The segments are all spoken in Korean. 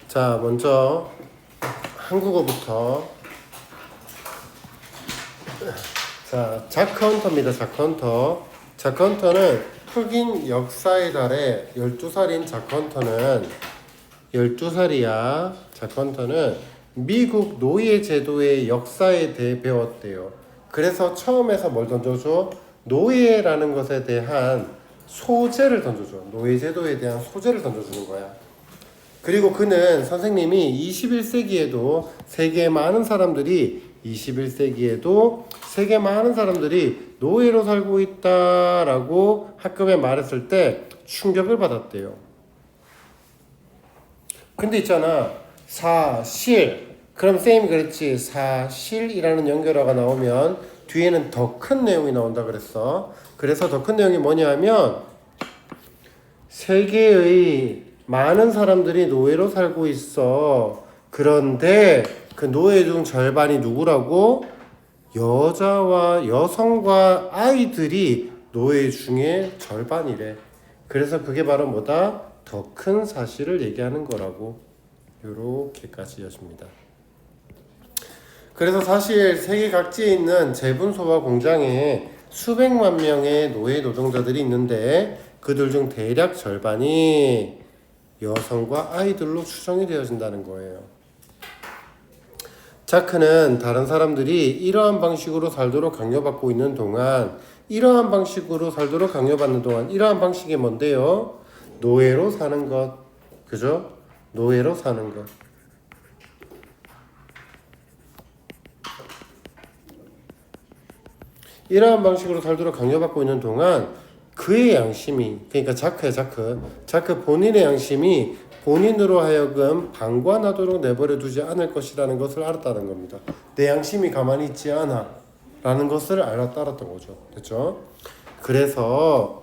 자, 먼저 한국어부터. 자, 자크 헌터입니다. 자크 헌터. 자크 헌터는 흑인 역사의 달에 12살인 자크 헌터는 12살이야. 자크 헌터는 미국 노예 제도의 역사에 대해 배웠대요. 그래서 처음에서 뭘 던져줘? 노예라는 것에 대한 소재를 던져줘. 노예 제도에 대한 소재를 던져주는 거야. 그리고 그는 선생님이 21세기에도 세계 많은 사람들이 노예로 살고 있다라고 학급에 말했을 때 충격을 받았대요. 근데 있잖아, 사실. 그럼 쌤이 그랬지, 사실이라는 연결어가 나오면 뒤에는 더 큰 내용이 나온다 그랬어. 그래서 더 큰 내용이 뭐냐면 세계의 많은 사람들이 노예로 살고 있어. 그런데 그 노예 중 절반이 누구라고? 여성과 아이들이 노예 중에 절반이래. 그래서 그게 바로 뭐다? 더 큰 사실을 얘기하는 거라고. 요렇게까지였습니다. 그래서 사실 세계 각지에 있는 재분소와 공장에 수백만 명의 노예 노동자들이 있는데 그들 중 대략 절반이 여성과 아이들로 추정이 되어진다는 거예요. 자크는 다른 사람들이 이러한 방식으로 살도록 강요받고 있는 동안 이러한 방식이 뭔데요? 노예로 사는 것. 그죠? 노예로 사는 것. 이러한 방식으로 살도록 강요받고 있는 동안 그의 양심이, 그러니까 자크 본인의 양심이 본인으로 하여금 방관하도록 내버려 두지 않을 것이라는 것을 알았다는 겁니다. 내 양심이 가만히 있지 않아 라는 것을 알았던 거죠. 됐죠? 그래서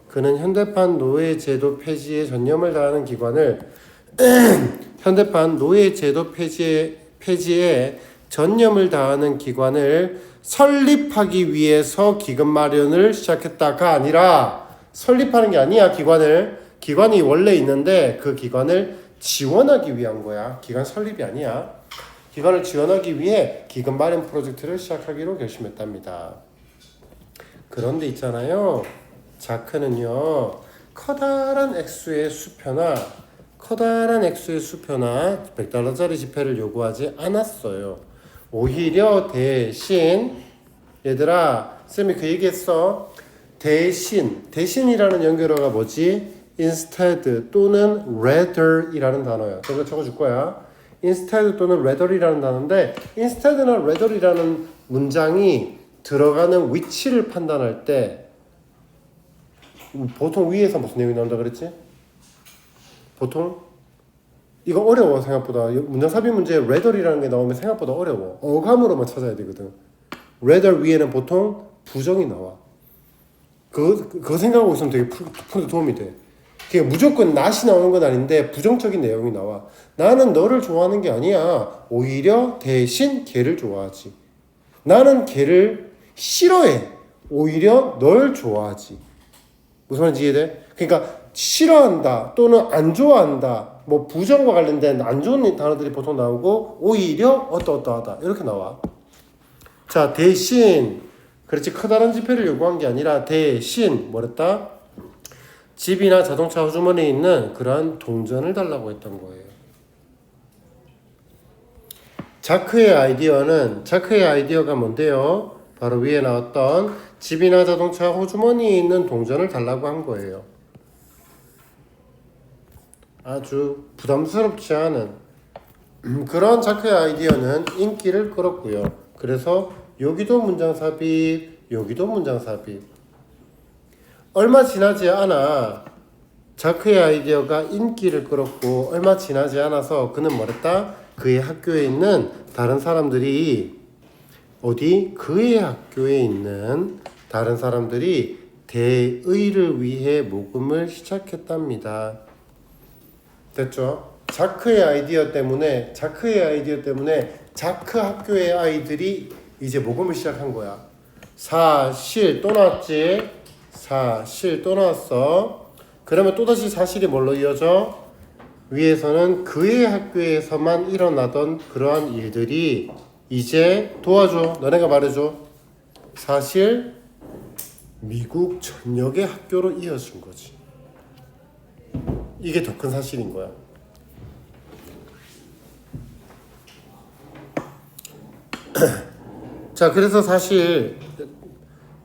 그는 현대판 노예 제도 폐지에 전념을 다하는 기관을 설립하기 위해서 기금 마련을 시작했다가 아니라, 설립하는 게 아니야. 기관이 원래 있는데 그 기관을 지원하기 위한 거야. 기관 설립이 아니야. 기관을 지원하기 위해 기금 마련 프로젝트를 시작하기로 결심했답니다. 그런데 있잖아요, 자크는요 커다란 액수의 수표나 $100짜리 지폐를 요구하지 않았어요. 오히려 대신, 얘들아, 쌤이 그 얘기했어. 대신이라는 연결어가 뭐지? instead 또는 rather이라는 단어야. 제가 적어줄 거야. instead 또는 rather이라는 단어인데, instead나 rather이라는 문장이 들어가는 위치를 판단할 때 보통 위에서 무슨 내용이 나온다 그랬지? 보통 이거 어려워. 생각보다 문장삽입 문제에 rather이라는 게 나오면 생각보다 어려워. 어감으로만 찾아야 되거든. rather 위에는 보통 부정이 나와. 그거 생각하고 있으면 되게 푸는데 도움이 돼. 그러니까 무조건 not이 나오는 건 아닌데 부정적인 내용이 나와. 나는 너를 좋아하는 게 아니야. 오히려 대신 걔를 좋아하지. 나는 걔를 싫어해. 오히려 널 좋아하지. 무슨 말인지 이해돼? 그러니까 싫어한다 또는 안 좋아한다, 뭐 부정과 관련된 안 좋은 단어들이 보통 나오고 오히려 어떠어떠하다 이렇게 나와. 자, 대신, 그렇지, 커다란 지폐를 요구한 게 아니라 대신 뭐랬다? 집이나 자동차 호주머니에 있는 그러한 동전을 달라고 했던 거예요. 자크의 아이디어가 뭔데요? 바로 위에 나왔던 집이나 자동차 호주머니에 있는 동전을 달라고 한 거예요. 아주 부담스럽지 않은 그런 자크의 아이디어는 인기를 끌었고요. 그래서 여기도 문장 삽입. 얼마 지나지 않아 자크의 아이디어가 인기를 끌었고, 얼마 지나지 않아서 그는 뭐랬다? 그의 학교에 있는 다른 사람들이 대의를 위해 모금을 시작했답니다. 됐죠? 자크의 아이디어 때문에 자크 학교의 아이들이 이제 모금을 시작한 거야. 사실 또 나왔어. 그러면 또다시 사실이 뭘로 이어져? 위에서는 그의 학교에서만 일어나던 그러한 일들이 이제 도와줘. 너네가 말해줘. 사실 미국 전역의 학교로 이어진 거지. 이게 더 큰 사실인 거야. 자, 그래서 사실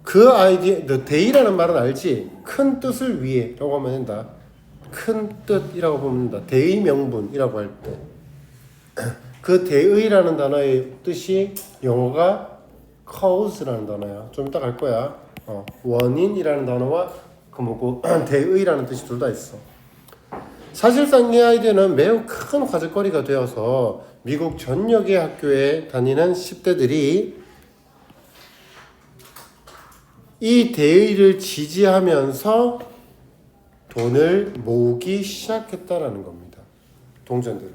그 아이디어, 너 데이라는 말은 알지? 큰 뜻을 위해 라고 하면 된다. 큰 뜻이라고 보면 된다. 대의 명분이라고 할 때. 그 대의라는 단어의 뜻이 영어가 cause라는 단어야. 좀 이따 갈 거야. 원인이라는 단어와 그 뭐고 대의라는 뜻이 둘 다 있어. 사실상 이 아이디어는 매우 큰 화제거리가 되어서 미국 전역의 학교에 다니는 10대들이 이 대의를 지지하면서 돈을 모으기 시작했다라는 겁니다. 동전들을.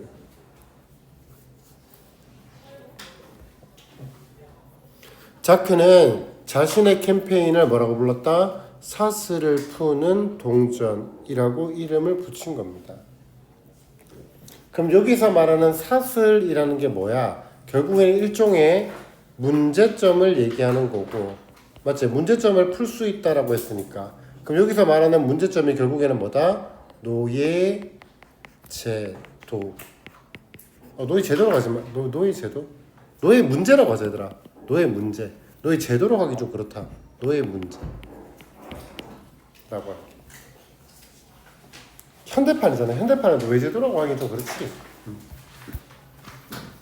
자크는 자신의 캠페인을 뭐라고 불렀다? 사슬을 푸는 동전이라고 이름을 붙인 겁니다. 그럼 여기서 말하는 사슬이라는 게 뭐야? 결국에는 일종의 문제점을 얘기하는 거고, 맞지? 문제점을 풀 수 있다라고 했으니까. 그럼 여기서 말하는 문제점이 결국에는 뭐다? 노예 제도. 노예 제도로 가지 마. 노예 제도? 노예 문제라고 하자, 얘들아. 노예 문제. 노예 제도로 가기 좀 그렇다. 노예 문제. 라고 할게. 현대판이잖아. 현대판은 노예 제도라고 하기 좀 그렇지.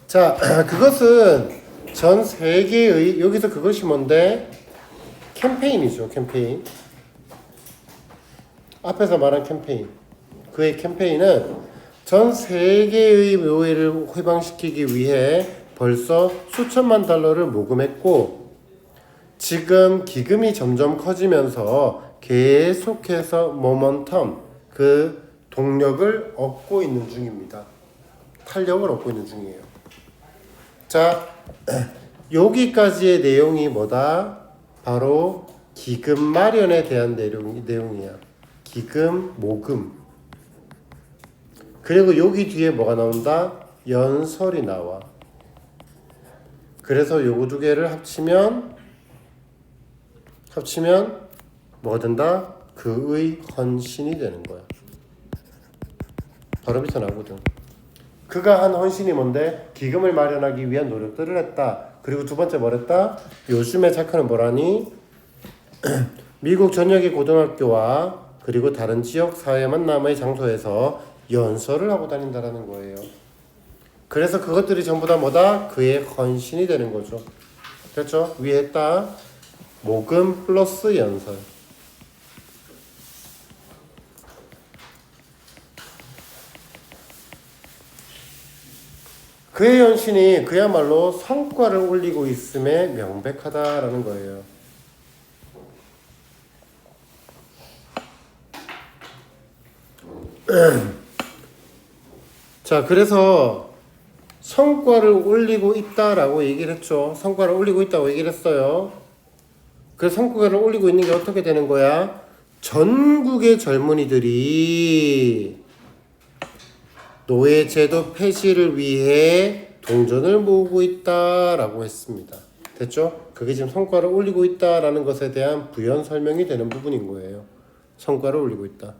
자, 그것은 전 세계의, 여기서 그것이 뭔데? 캠페인이죠. 캠페인. 앞에서 말한 캠페인. 그의 캠페인은 전 세계의 노예를 해방시키기 위해 벌써 수천만 달러를 모금했고, 지금 기금이 점점 커지면서 계속해서 모먼텀, 그 동력을 얻고 있는 중입니다. 탄력을 얻고 있는 중이에요. 자, 여기까지의 내용이 뭐다? 바로 기금 마련에 대한 내용이야. 기금, 모금. 그리고 여기 뒤에 뭐가 나온다? 연설이 나와. 그래서 요거 두 개를 합치면 뭐가 된다? 그의 헌신이 되는 거야. 바로 밑에 나오거든. 그가 한 헌신이 뭔데? 기금을 마련하기 위한 노력들을 했다. 그리고 두 번째 뭐랬다? 요즘에 자크는 뭐라니? 미국 전역의 고등학교와 그리고 다른 지역 사회 만남의 장소에서 연설을 하고 다닌다라는 거예요. 그래서 그것들이 전부 다 뭐다? 그의 헌신이 되는 거죠. 됐죠? 위에 했다. 모금 플러스 연설. 그의 헌신이 그야말로 성과를 올리고 있음에 명백하다라는 거예요. 자, 그래서 성과를 올리고 있다라고 얘기를 했죠. 성과를 올리고 있다고 얘기를 했어요. 그 성과를 올리고 있는 게 어떻게 되는 거야? 전국의 젊은이들이 노예제도 폐지를 위해 동전을 모으고 있다라고 했습니다. 됐죠? 그게 지금 성과를 올리고 있다라는 것에 대한 부연 설명이 되는 부분인 거예요. 성과를 올리고 있다.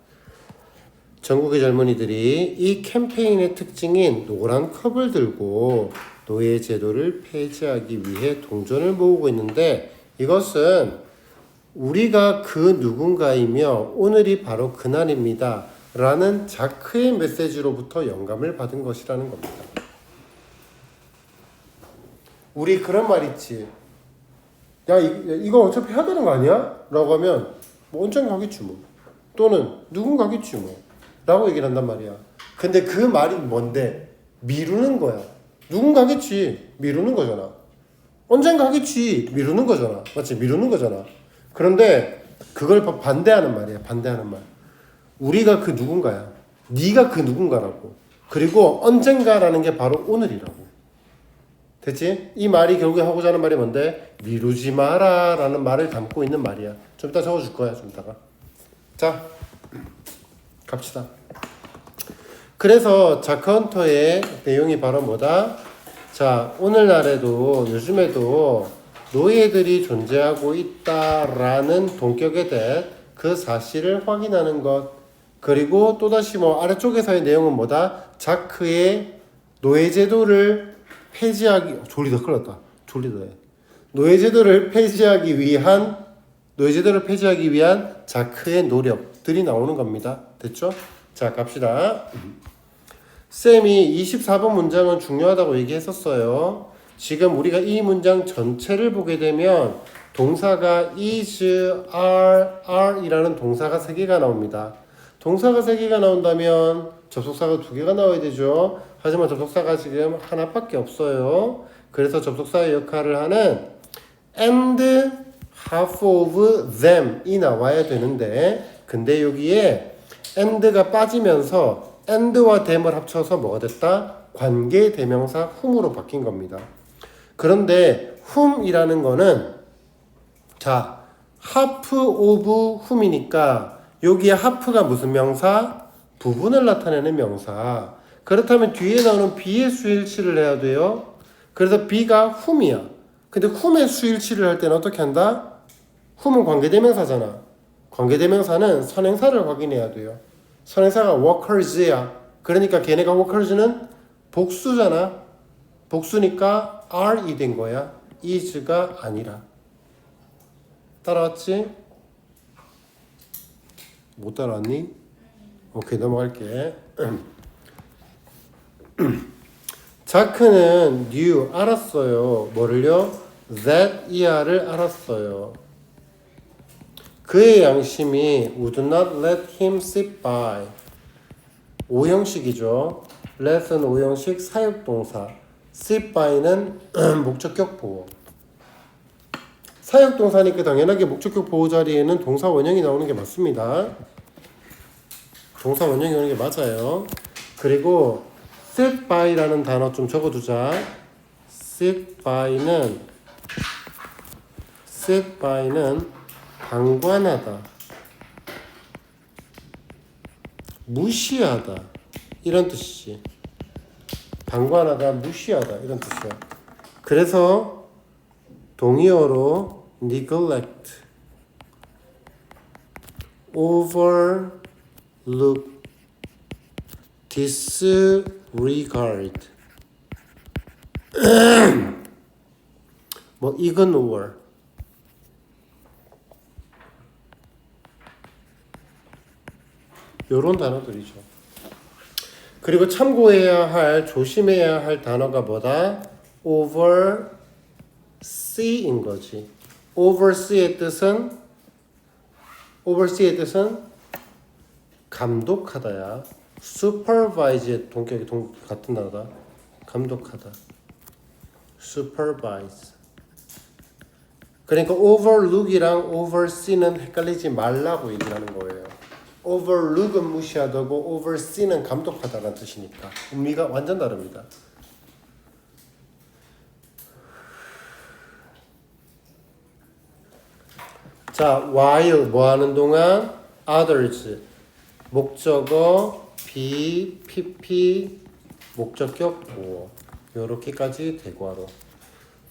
전국의 젊은이들이 이 캠페인의 특징인 노란 컵을 들고 노예제도를 폐지하기 위해 동전을 모으고 있는데, 이것은 우리가 그 누군가이며 오늘이 바로 그날입니다 라는 자크의 메시지로부터 영감을 받은 것이라는 겁니다. 우리 그런 말 있지. 야, 이거 어차피 해야 되는 거 아니야? 라고 하면 뭐 언젠가 하겠지 뭐. 또는 누군가 하겠지 뭐. 라고 얘기를 한단 말이야. 근데 그 말이 뭔데? 미루는 거야. 누군가 하겠지. 미루는 거잖아. 언젠가 하겠지. 미루는 거잖아. 맞지? 미루는 거잖아. 그런데 그걸 반대하는 말이야. 반대하는 말. 우리가 그 누군가야. 네가 그 누군가라고. 그리고 언젠가라는 게 바로 오늘이라고. 됐지? 이 말이 결국에 하고자 하는 말이 뭔데? 미루지 마라 라는 말을 담고 있는 말이야. 좀 이따 적어줄 거야. 좀 이따가. 자, 갑시다. 그래서 자크 헌터의 내용이 바로 뭐다? 자, 오늘날에도 요즘에도 노예들이 존재하고 있다라는 동격에 대해 그 사실을 확인하는 것. 그리고 또다시 뭐 아래쪽에서의 내용은 뭐다? 자크의 노예제도를 폐지하기 졸리다 큰일 났다. 졸리다. 노예제도를 폐지하기 위한 자크의 노력들이 나오는 겁니다. 됐죠? 자, 갑시다. 쌤이 24번 문장은 중요하다고 얘기했었어요. 지금 우리가 이 문장 전체를 보게 되면 동사가 is, are 이라는 동사가 3개가 나옵니다. 동사가 3개가 나온다면 접속사가 2개가 나와야 되죠. 하지만 접속사가 지금 하나밖에 없어요. 그래서 접속사의 역할을 하는 and half of them이 나와야 되는데, 근데 여기에 and가 빠지면서 and와 them을 합쳐서 뭐가 됐다? 관계 대명사 whom으로 바뀐 겁니다. 그런데 whom이라는 거는 자, half of whom이니까 여기에 half가 무슨 명사? 부분을 나타내는 명사. 그렇다면 뒤에 나오는 be의 수일치를 해야 돼요. 그래서 be가 whom이야. 근데 whom의 수일치를 할 때는 어떻게 한다? whom은 관계대명사잖아. 관계대명사는 선행사를 확인해야 돼요. 선행사가 workers야. 그러니까 걔네가 workers는 복수잖아. 복수니까 are이 된 거야. is가 아니라. 따라왔지? 못 따라왔니? 오케이, 넘어갈게. 자크는 knew, 알았어요. 뭐를요? that er를 알았어요. 그의 양심이 would not let him sit by. 5형식이죠. let은 5형식 사역동사. sit by는 목적격 보호. 사역동사니까 당연하게 목적격 보호 자리에는 동사 원형이 나오는 게 맞습니다. 동사 원형이 오는 게 맞아요. 그리고 sit by라는 단어 좀 적어두자. sit by는 방관하다, 무시하다 이런 뜻이지. 방관하다, 무시하다 이런 뜻이야. 그래서 동의어로 neglect, overlook, disregard, 뭐 ignore, 요런 단어들이죠. 그리고 참고해야 할, 조심해야 할 단어가 뭐다? oversee인 거지. oversee의 뜻은 감독하다야. supervise의 동격이 같은 단어다. 감독하다. supervise. 그러니까 overlook이랑 oversee는 헷갈리지 말라고 얘기하는 거예요. overlook은 무시하다고 oversee는 감독하다라는 뜻이니까 의미가 완전 다릅니다. 자, while 뭐하는 동안, others 목적어 be, pp 목적격 보호 요렇게까지 대괄호.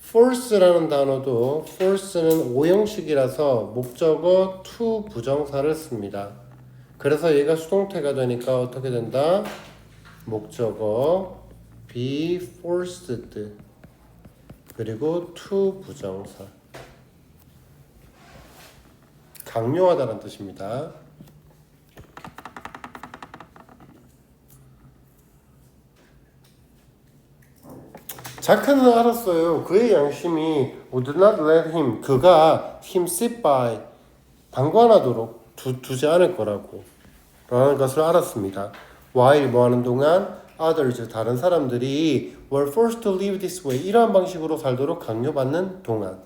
force라는 단어도 force는 5형식이라서 목적어 to 부정사를 씁니다. 그래서 얘가 수동태가 되니까 어떻게 된다? 목적어 be forced 그리고 to 부정사. 강요하다는 뜻입니다. 자크는 알았어요. 그의 양심이 would not let him, 그가 him sit by, 방관하도록 두지 않을 거라고 라는 것을 알았습니다. while 뭐하는 동안 others 다른 사람들이 were forced to live this way, 이러한 방식으로 살도록 강요받는 동안.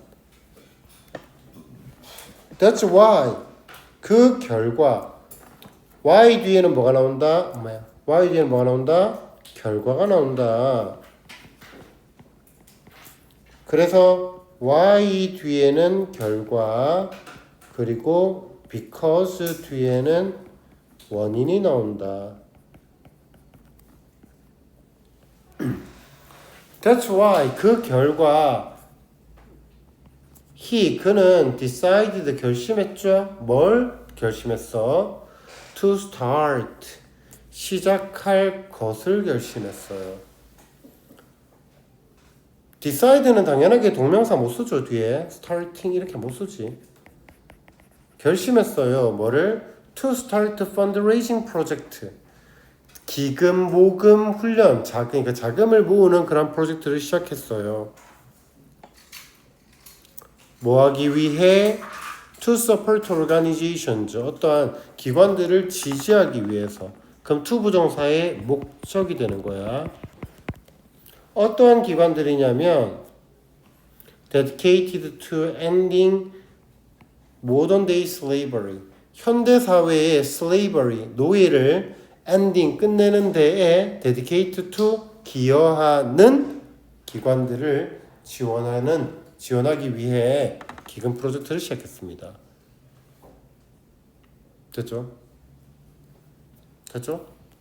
That's why, 그 결과. why 뒤에는 뭐가 나온다? why 뒤에는 뭐가 나온다? 결과가 나온다. 그래서 why 뒤에는 결과, 그리고 because 뒤에는 원인이 나온다. That's why 그 결과 그는 decided 결심했죠. 뭘 결심했어? To start 시작할 것을 결심했어요. decide는 당연하게 동명사 못 쓰죠. 뒤에 starting 이렇게 못 쓰지. 결심했어요. 뭐를? To start fundraising project. 기금 모금 훈련, 그러니까 자금을 모으는 그런 프로젝트를 시작했어요. 뭐 하기 위해? To support organizations. 어떠한 기관들을 지지하기 위해서. 그럼 to 부정사의 목적이 되는 거야. 어떠한 기관들이냐면 dedicated to ending modern day slavery. 현대 사회의 slavery, 노예를 ending, 끝내는 데에 dedicate to, 기여하는 기관들을 지원하기 위해 기금 프로젝트를 시작했습니다. 됐죠?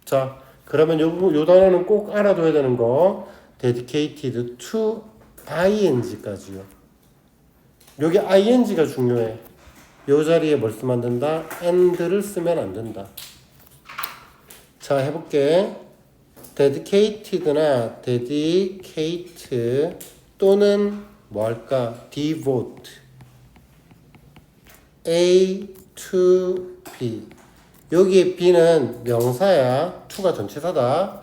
자, 그러면 요 단어는 꼭 알아둬야 되는 거 dedicated to ing까지요. 여기 ing가 중요해. 요 자리에 뭘 쓰면 안 된다? and를 쓰면 안 된다. 자, 해볼게. dedicated나 dedicate 또는 뭐 할까? devote A to B. 여기에 B는 명사야. to가 전치사다.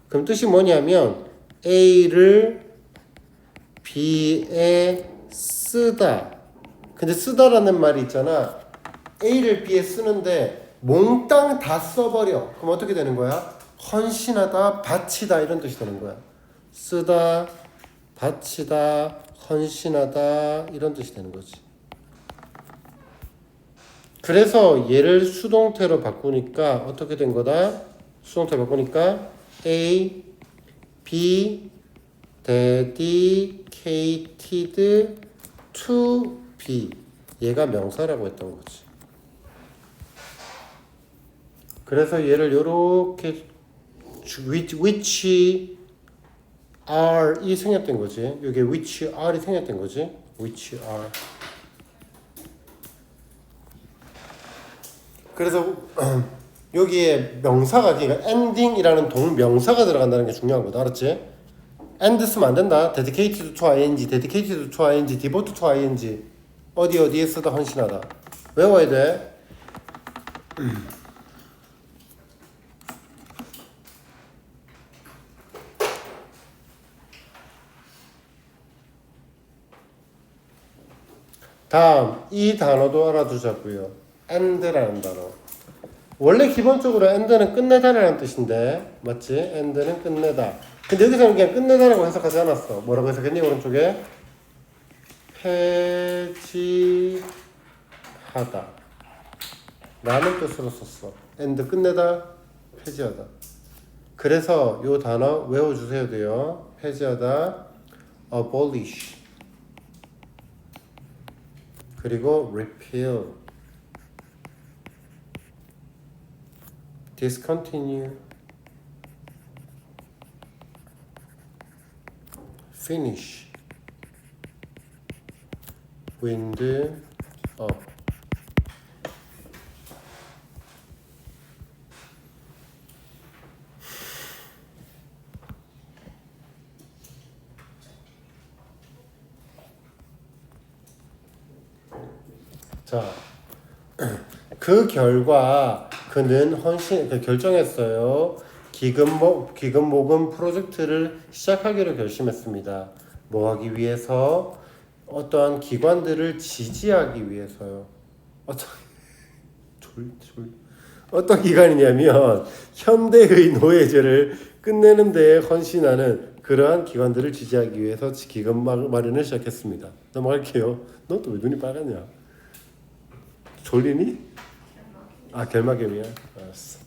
그럼 뜻이 뭐냐면 A를 B에 쓰다. 근데 쓰다라는 말이 있잖아. A를 B에 쓰는데 몽땅 다 써버려. 그럼 어떻게 되는 거야? 헌신하다, 바치다 이런 뜻이 되는 거야. 쓰다, 바치다, 헌신하다 이런 뜻이 되는 거지. 그래서 얘를 수동태로 바꾸니까 어떻게 된 거다? 수동태로 바꾸니까 A, B, dedicated to B. 얘가 명사라고 했던 거지. 그래서 얘를 요렇게 which are이 생겼던 거지. 이게 which are이 생겼던 거지. which are. 그래서 여기에 명사가 그러니까 ending이라는 동명사가 들어간다는 게 중요한 거다. 알았지? and 쓰면 안 된다. dedicated to ing, dedicated to ing, devote to ing. 어디에 쓰다 헌신하다. 외워야 돼. 다음 이 단어도 알아두자고요. and라는 단어. 원래 기본적으로 and는 끝내다라는 뜻인데 맞지? and는 끝내다. 근데 여기서는 그냥 끝내다라고 해석하지 않았어. 뭐라고 해석했니? 오른쪽에 폐지하다 라는 뜻으로 썼어. and 끝내다, 폐지하다. 그래서 이 단어 외워주셔야 돼요. 폐지하다, abolish 그리고 repeal, discontinue, finish, wind up. 자, 그 결과 그는 결정했어요. 기금 모금 프로젝트를 시작하기로 결심했습니다. 뭐 하기 위해서? 어떠한 기관들을 지지하기 위해서요. 어떤 기관이냐면 현대의 노예제를 끝내는 데에 헌신하는 그러한 기관들을 지지하기 위해서 기금 마련을 시작했습니다. 넘어갈게요. 너 또 왜 눈이 빨갛냐? 졸리니? 아, 결막염이야. 알았어.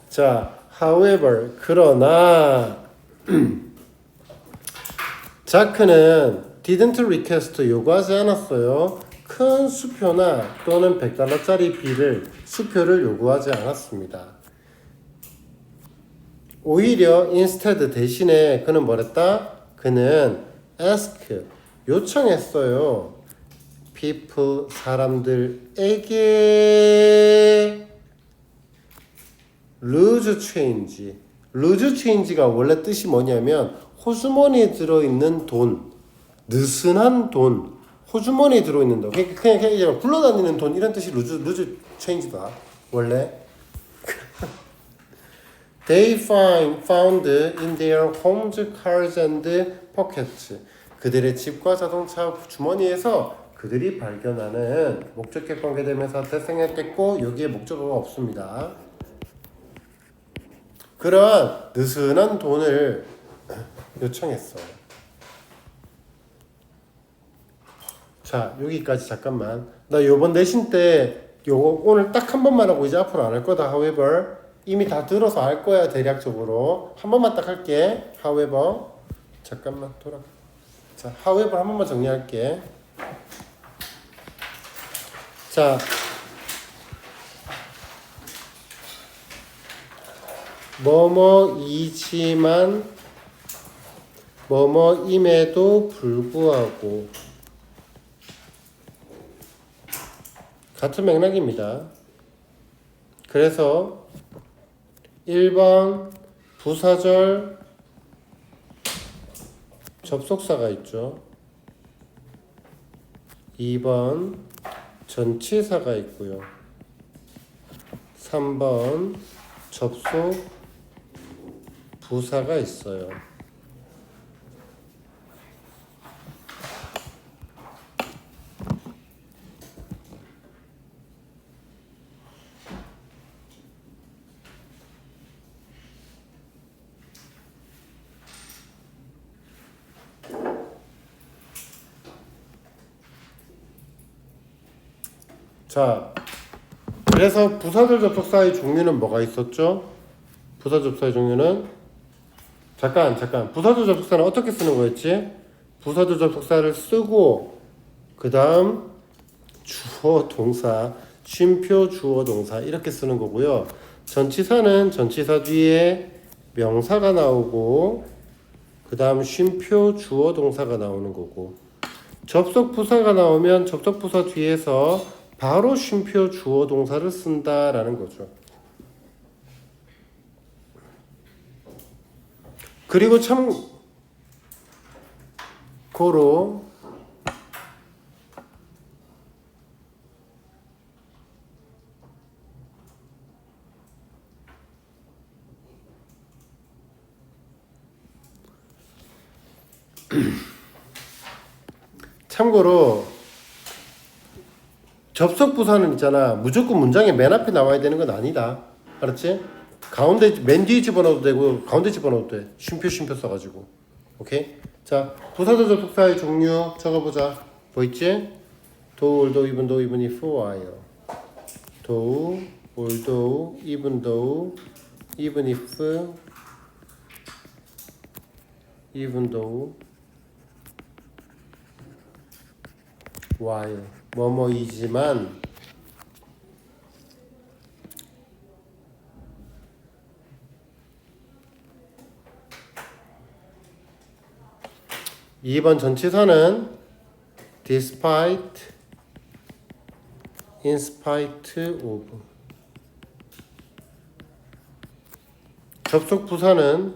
자, however, 그러나 자크는 didn't request 요구하지 않았어요. 큰 수표나 또는 $100짜리 빌을 수표를 요구하지 않았습니다. 오히려 instead 대신에 그는 뭐랬다? 그는 ask 요청했어요. people 사람들에게 loose change. loose change가 원래 뜻이 뭐냐면 호주머니에 들어있는 돈, 느슨한 돈, 호주머니에 들어있는 돈. 그냥 이제 굴러다니는 돈 이런 뜻이 loose change다. 원래. They found in their homes, cars and pockets. 그들의 집과 자동차 주머니에서 그들이 발견하는 목적격 관계대명사 대생했겠고 여기에 목적어가 없습니다. 그러한 느슨한 돈을 요청했어요. 자, 여기까지 잠깐만. 나 요번 내신 때 요거 오늘 딱 한 번만 하고 이제 앞으로 안 할 거다. However 이미 다 들어서 알 거야 대략적으로. 한 번만 딱 할게. However 잠깐만 돌아. 자, however 한 번만 정리할게. 자, 뭐뭐이지만 뭐뭐임에도 불구하고 같은 맥락입니다. 그래서 1번 부사절 접속사가 있죠. 2번 전치사가 있고요. 3번 접속 부사가 있어요. 자, 그래서 부사절 접속사의 종류는 뭐가 있었죠? 부사 접속사의 종류는 잠깐 부사절 접속사는 어떻게 쓰는 거였지? 부사절 접속사를 쓰고 그 다음 주어 동사 쉼표 주어 동사 이렇게 쓰는 거고요. 전치사는 전치사 뒤에 명사가 나오고 그 다음 쉼표 주어 동사가 나오는 거고 접속 부사가 나오면 접속 부사 뒤에서 바로 쉼표 주어 동사를 쓴다라는 거죠. 그리고 참고로 접속 부사는 있잖아. 무조건 문장의 맨 앞에 나와야 되는 건 아니다. 알았지? 가운데 맨 뒤에 집어넣어도 되고 가운데 집어넣어도 돼. 쉼표 써가지고. 오케이? 자, 부사절 접속사의 종류 적어보자. 뭐 있지? though, although, even though, even if, while. though, although, even though, even if, even though, while. 뭐뭐이지만 2번 전치사는 despite, in spite of. 접속 부사는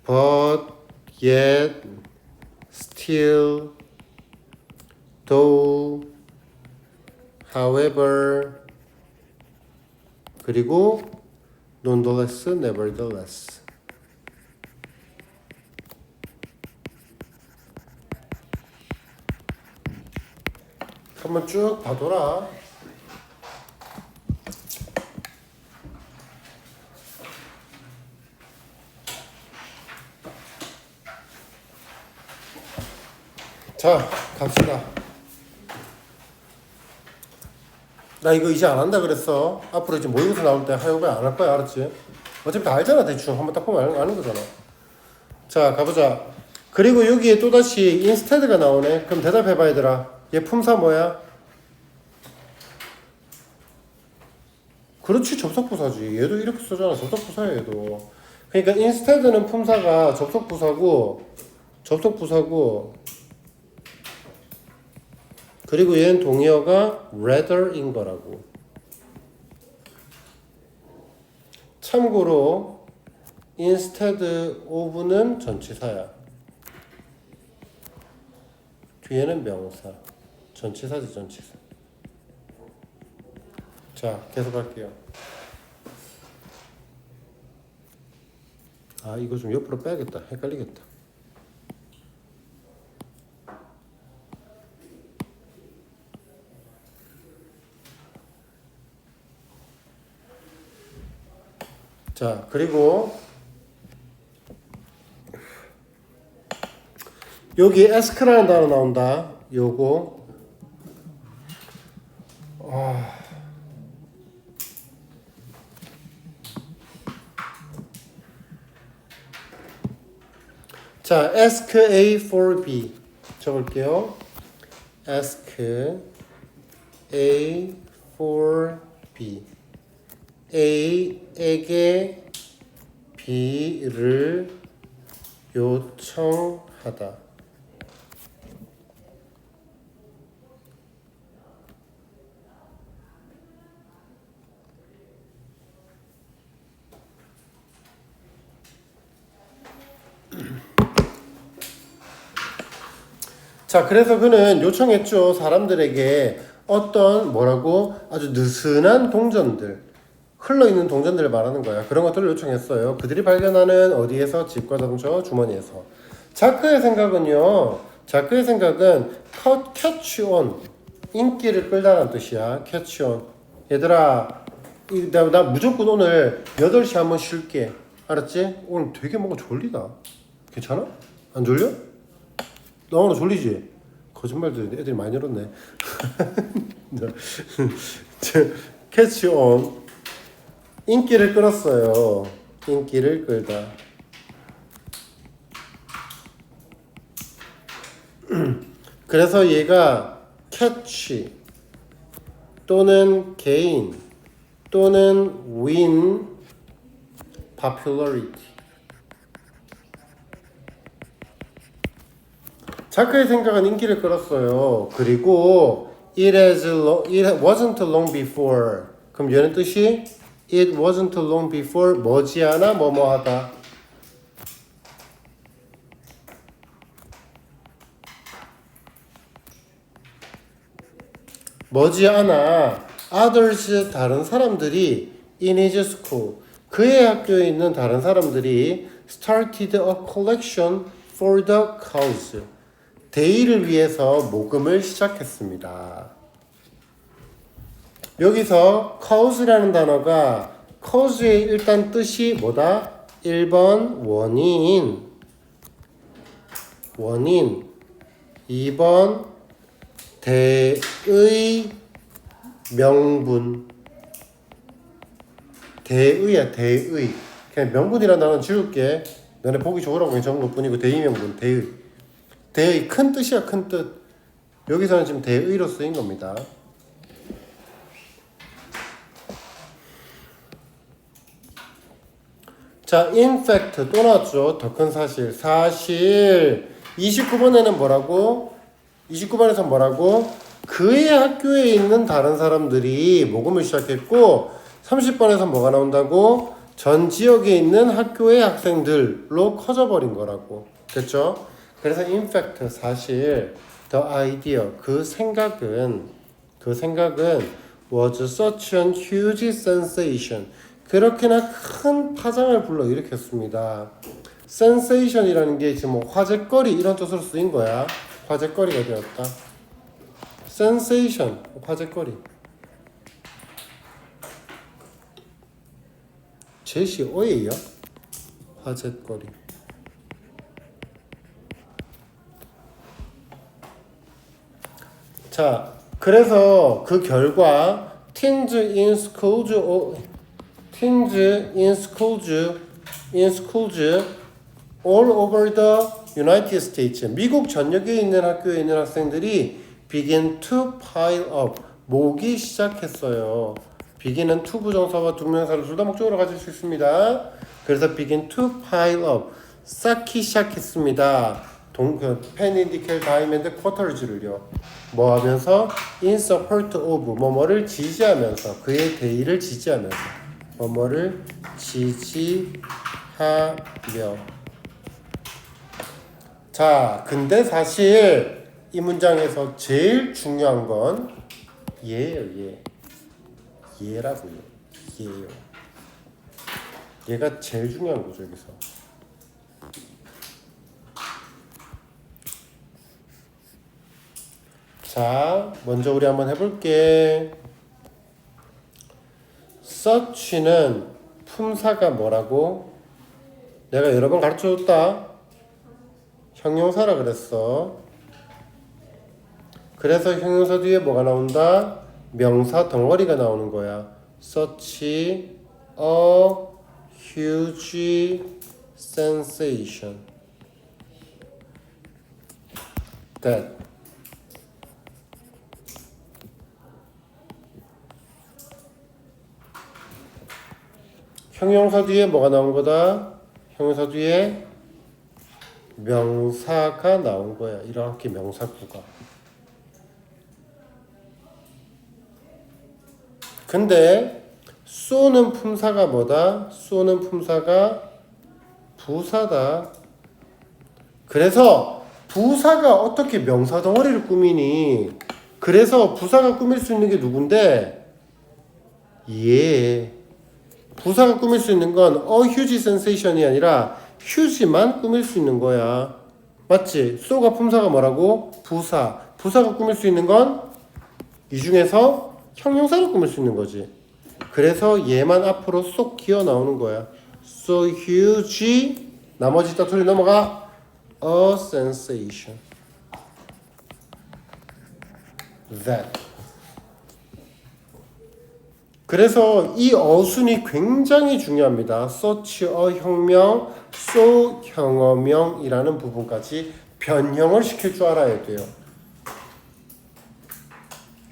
but, yet, still, though, however, 그리고 nonetheless, nevertheless. 한번 쭉 봐둬라. 자, 갑시다. 나 이거 이제 안 한다 그랬어. 앞으로 이제 모의고사 나올 때 하여가 안 할 거야, 알았지? 어차피 다 알잖아, 대충. 한번 딱 보면 아는 거잖아. 자, 가보자. 그리고 여기에 또다시 instead가 나오네. 그럼 대답해봐, 얘들아. 얘 품사 뭐야? 그렇지, 접속부사지. 얘도 이렇게 쓰잖아. 접속부사야, 얘도. 그러니까 instead는 품사가 접속부사고, 그리고 얘는 동의어가 rather인 거라고. 참고로 instead of는 전치사야. 뒤에는 명사. 전치사지, 전치사. 자, 계속 할게요. 아, 이거 좀 옆으로 빼야겠다. 헷갈리겠다. 자, 그리고 여기 ask라는 단어 나온다. 요거 자, ask A for B 적을게요. ask A for B. A에게 B를 요청하다. 자, 그래서 그는 요청했죠. 사람들에게 어떤 뭐라고 아주 느슨한 동전들, 흘러있는 동전들을 말하는 거야. 그런 것들을 요청했어요. 그들이 발견하는 어디에서? 집과 자동차 주머니에서. 자크의 생각은 catch on, 인기를 끌다라는 뜻이야. catch on. 얘들아, 나 무조건 오늘 8시 한번 쉴게. 알았지? 오늘 되게 뭔가 졸리다. 괜찮아? 안 졸려? 나 오늘 졸리지? 거짓말도 애들이 많이 늘었네. catch on. 인기를 끌었어요. 인기를 끌다. 그래서 얘가 catch 또는 gain 또는 win popularity. 자크의 생각은 인기를 끌었어요. 그리고 it wasn't long before. 그럼 얘는 뜻이 it wasn't long before 머지않아 뭐뭐하다. 머지않아 others 다른 사람들이 in his school 그의 학교에 있는 다른 사람들이 started a collection for the cause 대의를 위해서 모금을 시작했습니다. 여기서 cause라는 단어가 cause의 일단 뜻이 뭐다? 1번 원인 2번 대의 명분 대의야 대의 그냥 명분이라는 단어는 지울게 너네 보기 좋으라고 적은 것뿐이고 대의 명분 대의 큰 뜻이야 큰 뜻 여기서는 지금 대의로 쓰인 겁니다. 자, in fact 또 나왔죠. 더 큰 사실 29번에는 뭐라고? 29번에서 뭐라고? 그의 학교에 있는 다른 사람들이 모금을 시작했고 30번에서 뭐가 나온다고? 전 지역에 있는 학교의 학생들로 커져버린 거라고. 됐죠? 그래서 in fact 사실 the idea 그 생각은 was such an huge sensation 그렇게나 큰 파장을 불러일으켰습니다. sensation이라는 게 지금 뭐 화제거리 이런 뜻으로 쓰인 거야. 화제거리가 되었다. sensation 화제거리. 제시 어예요? 화제거리. 자, 그래서 그 결과 teens in schools all over the United States. 미국 전역에 있는 학교에 있는 학생들이 begin to pile up. 모기 시작했어요. begin은 to 부정사와 동명사를 둘 다 목적으로 가질 수 있습니다. 그래서 begin to pile up. 쌓기 시작했습니다. pen, nickel, diamond, quarters를요. 뭐 하면서? in support of 뭐뭐를 지지하면서 그의 대의를 지지하면서 뭐뭐를 지지하며. 자, 근데 사실 이 문장에서 제일 중요한 건 얘예요. 얘라고요. 얘예요. 얘가 제일 중요한 거죠, 여기서. 자, 먼저 우리 한번 해볼게. such는 품사가 뭐라고? 내가 여러 번 가르쳐줬다. 형용사라 그랬어. 그래서 형용사 뒤에 뭐가 나온다? 명사 덩어리가 나오는 거야. such a huge sensation that 형용사 뒤에 뭐가 나온 거다? 형용사 뒤에 명사가 나온 거야. 이렇게 명사구가. 근데 so는 품사가 뭐다? so는 품사가 부사다. 그래서 부사가 어떻게 명사 덩어리를 꾸미니? 그래서 부사가 꾸밀 수 있는 게 누군데? 얘. 부사가 꾸밀 수 있는 건 huge sensation이 아니라 huge만 꾸밀 수 있는 거야. 맞지? so가 품사가 뭐라고? 부사. 부사가 꾸밀 수 있는 건 이 중에서 형용사로 꾸밀 수 있는 거지. 그래서 얘만 앞으로 쏙 기어 나오는 거야. So huge. 나머지 따투리 넘어가. A sensation that. 그래서 이 어순이 굉장히 중요합니다. such a 혁명, so 형어명이라는 부분까지 변형을 시킬 줄 알아야 돼요.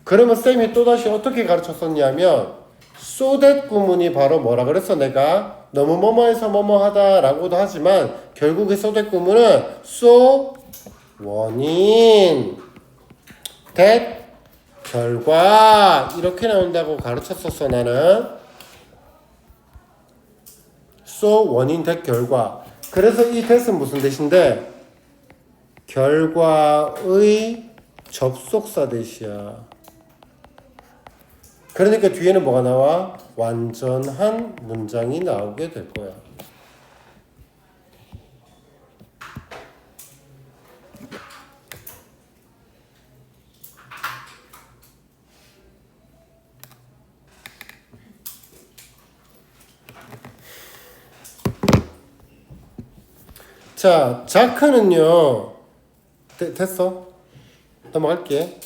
그러면 쌤이 또다시 어떻게 가르쳤었냐면 so that 구문이 바로 뭐라 그랬어? 내가 너무 뭐뭐해서 뭐뭐하다 라고도 하지만 결국에 so that 구문은 so 원인 that 결과 이렇게 나온다고 가르쳤었어. 나는 so 원인 that 결과. 그래서 이 that은 무슨 that인데 결과의 접속사 that이야. 그러니까 뒤에는 뭐가 나와? 완전한 문장이 나오게 될 거야. 자, 자크는요. 됐어? 넘어갈게.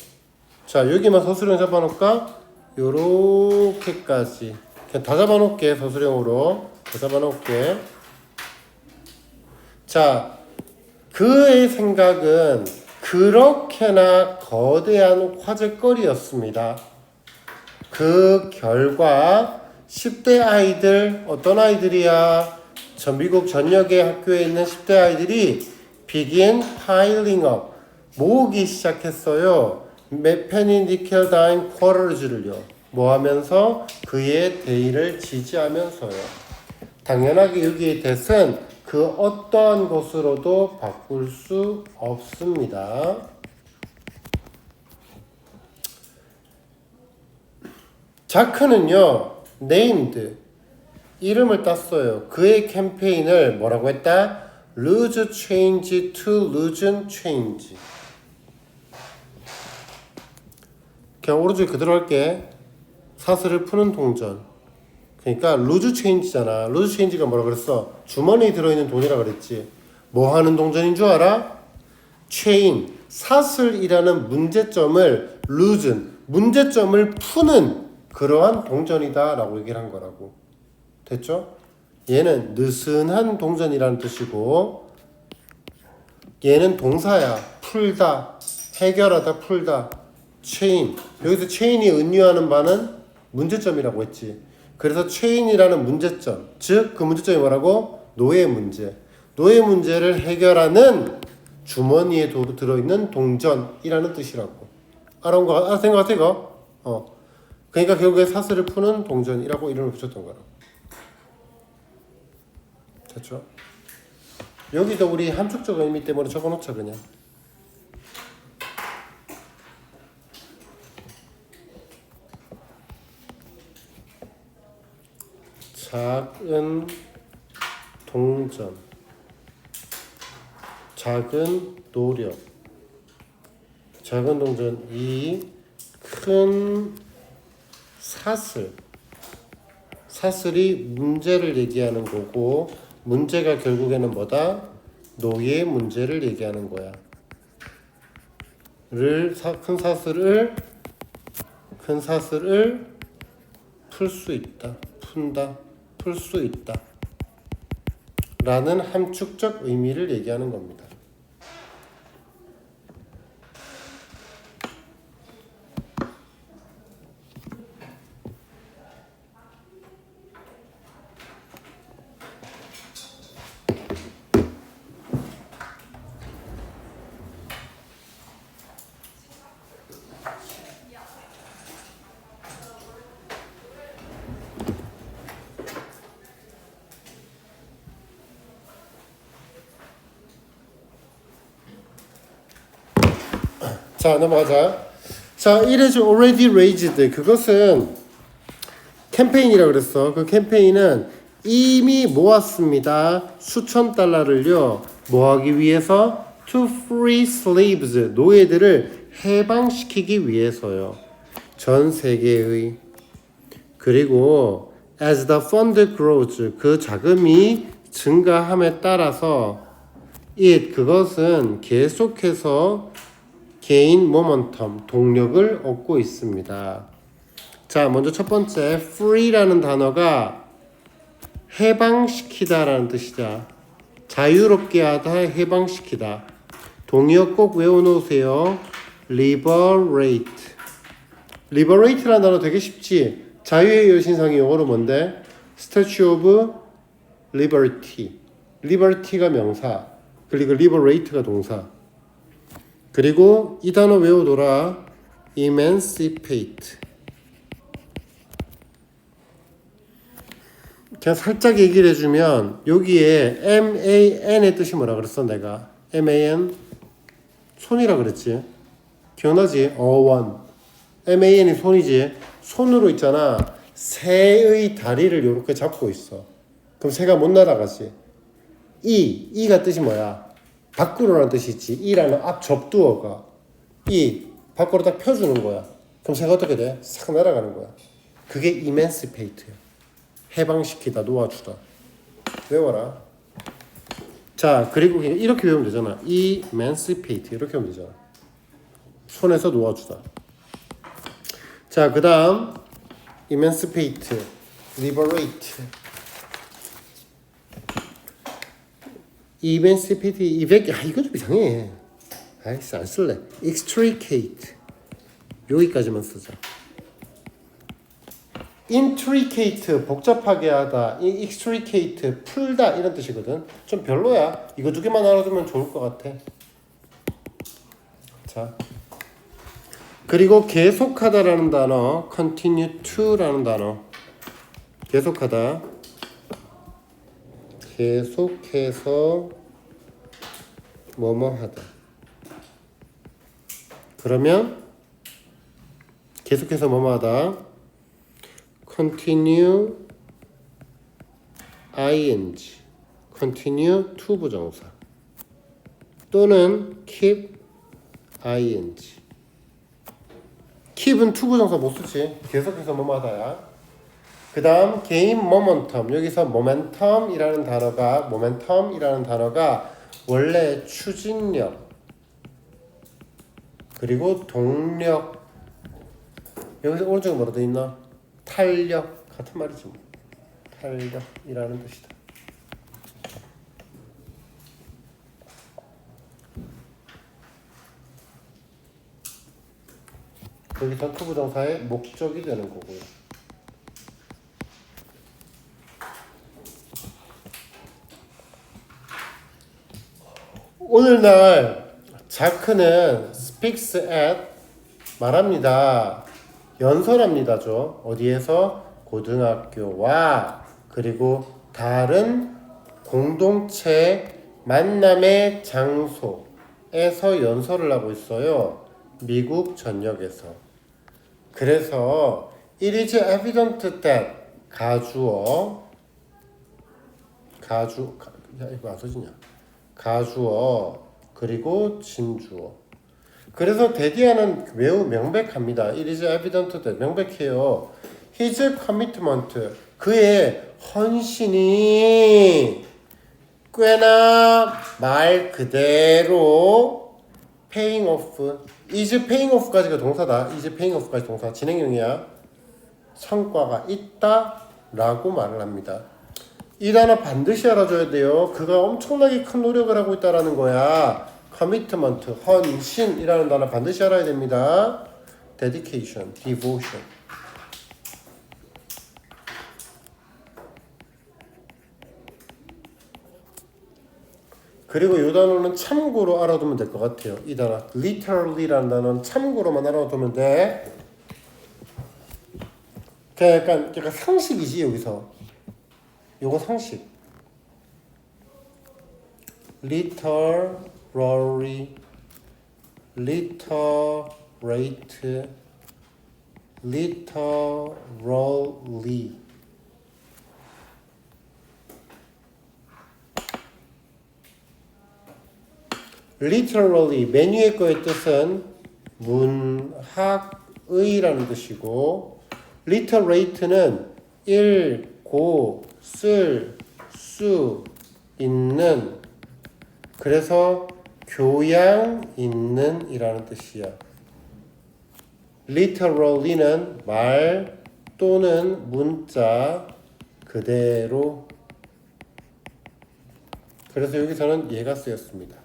자, 여기만 서술형 잡아놓을까? 요렇게까지. 그냥 다 잡아놓을게. 서술형으로. 다 잡아놓을게. 자, 그의 생각은 그렇게나 거대한 화제거리였습니다. 그 결과 10대 아이들, 어떤 아이들이야? 전 미국 전역의 학교에 있는 10대 아이들이 begin piling up, 모으기 시작했어요. 펜이 니켈 다임 쿼터즈를요. 뭐 하면서? 그의 대의를 지지하면서요. 당연하게 여기의 that은 그 어떠한 것으로도 바꿀 수 없습니다. 자크는요, named, 이름을 땄어요. 그의 캠페인을 뭐라고 했다? lose change to lose change. 그냥 오른쪽에 그대로 할게. 사슬을 푸는 동전. 그러니까 lose change잖아. lose change가 뭐라 그랬어? 주머니에 들어있는 돈이라 그랬지. 뭐 하는 동전인 줄 알아? chain, 사슬이라는 문제점을 lose, 문제점을 푸는 그러한 동전이다 라고 얘기를 한 거라고. 됐죠? 얘는 느슨한 동전이라는 뜻이고 얘는 동사야. 풀다, 해결하다, 풀다. 체인. 여기서 체인이 은유하는 바는 문제점이라고 했지. 그래서 체인이라는 문제점, 즉 그 문제점이 뭐라고? 노예 문제. 노예 문제를 해결하는 주머니에 들어있는 동전이라는 뜻이라고. 알아온 거, 알았던 것 같아 이거? 그러니까 결국에 사슬을 푸는 동전이라고 이름을 붙였던 거라. 됐죠? 여기도 우리 함축적 의미 때문에 적어놓자 그냥. 작은 동전, 작은 노력, 작은 동전, 이 큰 사슬, 사슬이 문제를 얘기하는 거고, 문제가 결국에는 뭐다? 노예 문제를 얘기하는 거야. 큰 사슬을 풀 수 있다, 푼다, 풀 수 있다 라는 함축적 의미를 얘기하는 겁니다. 자, 넘어가자. 자, it is already raised. 그것은 캠페인이라고 그랬어. 그 캠페인은 이미 모았습니다. 수천 달러를요. 뭐 하기 위해서? To free slaves. 노예들을 해방시키기 위해서요. 전 세계의. 그리고 as the fund grows. 그 자금이 증가함에 따라서 그것은 계속해서 개인 모멘텀, 동력을 얻고 있습니다. 자, 먼저 첫 번째 free라는 단어가 해방시키다라는 뜻이자. 자유롭게 하다, 해방시키다. 동의어 꼭 외워놓으세요. liberate. liberate라는 단어 되게 쉽지. 자유의 여신상이 영어로 뭔데? Statue of Liberty. liberty가 명사, 그리고 liberate가 동사. 그리고 이 단어 외워둬라. emancipate. 그냥 살짝 얘기를 해주면 여기에 man의 뜻이 뭐라 그랬어 내가? man 손이라 그랬지. 기억나지? 어원. man이 손이지. 손으로 있잖아. 새의 다리를 이렇게 잡고 있어. 그럼 새가 못 날아가지. 이가 뜻이 뭐야? 밖으로라는 뜻이 있지. 이라는 앞 접두어가 밖으로 딱 펴주는 거야. 그럼 새가 어떻게 돼? 싹 날아가는 거야. 그게 emancipate야. 해방시키다, 놓아주다. 외워라. 자, 그리고 이렇게 외우면 되잖아. emancipate 이렇게 하면 되잖아. 손에서 놓아주다. 자, 그 다음 emancipate, liberate. emancipate, 이거 좀 이상해. 아이씨, 안 쓸래. extricate. 여기까지만 쓰자. intricate, 복잡하게 하다. extricate, 풀다 이런 뜻이거든. 좀 별로야. 이거 두 개만 알아두면 좋을 것 같아. 자, 그리고 계속하다라는 단어, continue to라는 단어. 계속하다. 계속해서 뭐뭐하다. 그러면 계속해서 뭐뭐하다. continue ing, continue to 부정사 또는 keep ing. keep은 to 부정사 못 쓰지. 계속해서 뭐뭐하다야. 그 다음 gain momentum. 여기서 momentum이라는 단어가 원래 추진력 그리고 동력. 여기서 오른쪽에 뭐라 돼 있나? 탄력 같은 말이지 뭐. 탄력이라는 뜻이다. 거기서 투부정사의 목적이 되는 거고요. 오늘날 자크는 speaks at 말합니다. 연설합니다죠. 어디에서? 고등학교와 그리고 다른 공동체 만남의 장소에서 연설을 하고 있어요. 미국 전역에서. 그래서 it is evident that 가주어 이거 안 써지냐? 가주어 그리고 진주어. 그래서 데디아는 매우 명백합니다. It is evident that 명백해요. His commitment 그의 헌신이 꽤나 말 그대로 paying off is paying off까지가 동사다. is paying off까지 동사 진행형이야. 성과가 있다 라고 말을 합니다. 이 단어 반드시 알아줘야 돼요. 그가 엄청나게 큰 노력을 하고 있다라는 거야. commitment, 헌신이라는 단어 반드시 알아야 됩니다. dedication, devotion. 그리고 이 단어는 참고로 알아두면 될 것 같아요. 이 단어 literally라는 단어는 참고로만 알아두면 돼. 약간 상식이지 여기서. 요거 상식. literary, literate, literally. literally 맨 위에 거의 뜻은 문학의라는 뜻이고 literate는 읽고 쓸 수 있는 그래서 교양 있는 이라는 뜻이야. literally는 말 또는 문자 그대로 그래서 여기서는 얘가 쓰였습니다.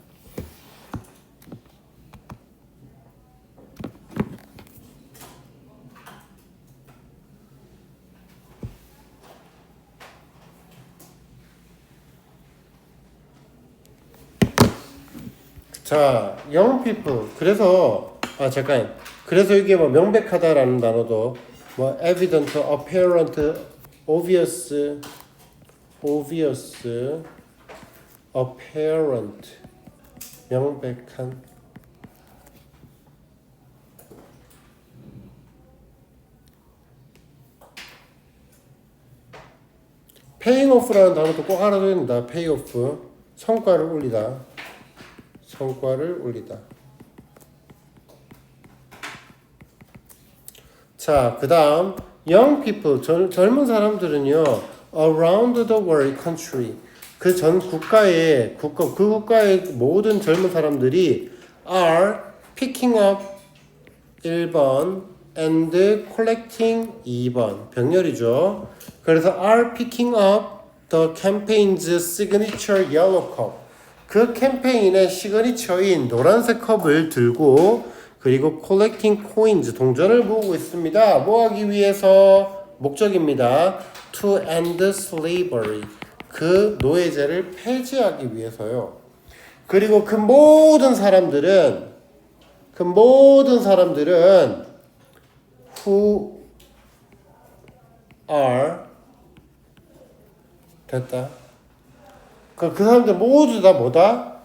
자, young people. 그래서 잠깐. 그래서 이게 뭐 명백하다라는 단어도 뭐 evident, apparent, obvious, apparent. 명백한. paying off라는 단어도 꼭 알아둬야 된다. pay off. 성과를 올리다. 성과를 올리다. 자, 그 다음 young people, 젊은 사람들은요 around the world country 그 전 국가의 그 국가의 모든 젊은 사람들이 are picking up 1번 and collecting 2번 병렬이죠. 그래서 are picking up the campaign's signature yellow cup 그 캠페인의 시그니처인 노란색 컵을 들고 그리고 collecting coins 동전을 모으고 있습니다. 뭐 하기 위해서? 목적입니다. To end slavery 그 노예제를 폐지하기 위해서요. 그리고 그 모든 사람들은 who are 됐다. 그 사람들 모두 다 뭐다?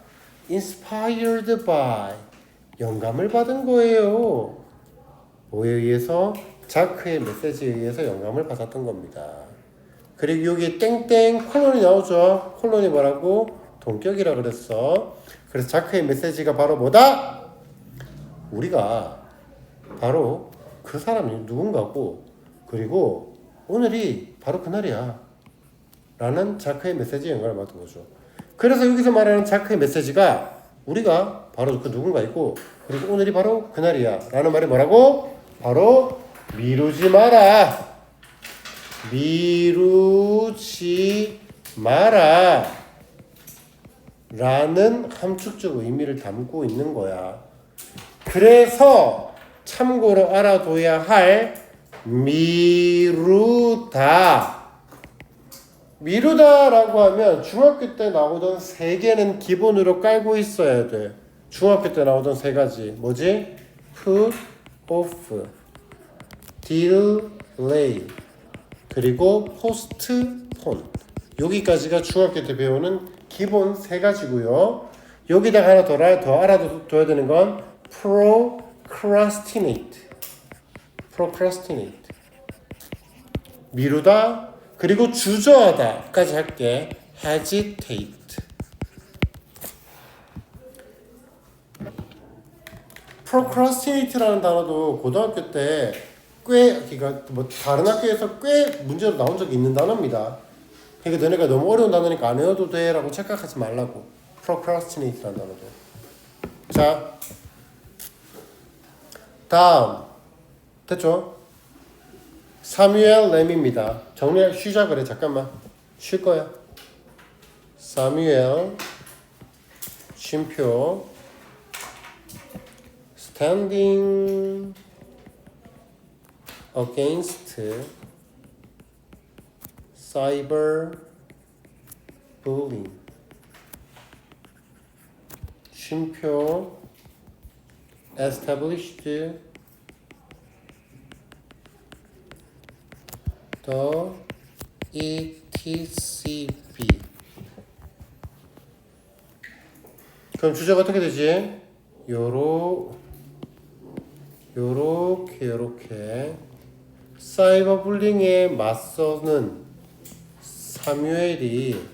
inspired by 영감을 받은 거예요. 뭐에 의해서? 자크의 메시지에 의해서 영감을 받았던 겁니다. 그리고 여기 땡땡 콜론이 나오죠. 콜론이 뭐라고? 동격이라 그랬어. 그래서 자크의 메시지가 바로 뭐다? 우리가 바로 그 사람이 누군가고 그리고 오늘이 바로 그날이야. 라는 자크의 메시지에 영감을 받은 거죠. 그래서 여기서 말하는 자크의 메시지가 우리가 바로 그 누군가이고 그리고 오늘이 바로 그날이야 라는 말이 뭐라고? 바로 미루지 마라. 미루지 마라 라는 함축적 의미를 담고 있는 거야. 그래서 참고로 알아둬야 할 미루다라고 하면 중학교 때 나오던 세 개는 기본으로 깔고 있어야 돼. 중학교 때 나오던 세 가지 뭐지? put off, delay, 그리고 postpone. 여기까지가 중학교 때 배우는 기본 세 가지고요. 여기다가 하나 더 알아둬야 되는 건 procrastinate. 미루다, 그리고 주저하다까지 할게. hesitate. procrastinate라는 단어도 고등학교 때 그러니까 뭐 다른 학교에서 꽤 문제로 나온 적이 있는 단어입니다. 그러니까 너네가 너무 어려운 단어니까 안 외워도 돼라고 착각하지 말라고. procrastinate라는 단어도. 자, 다음 됐죠? 사뮤엘 램입니다. 쉬자 그래. 잠깐만 쉴 거야. 사뮤엘 쉼표 standing against cyber bullying. 쉼표 established the ETCB. 그럼 주제가 어떻게 되지? 요렇게 사이버 불링에 맞서는 사뮤엘이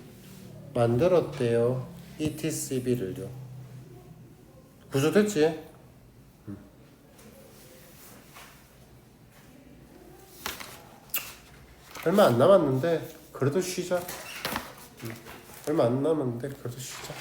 만들었대요. ETCB를요. 구조 됐지? 얼마 안 남았는데 그래도 쉬자. 얼마 안 남았는데 그래도 쉬자.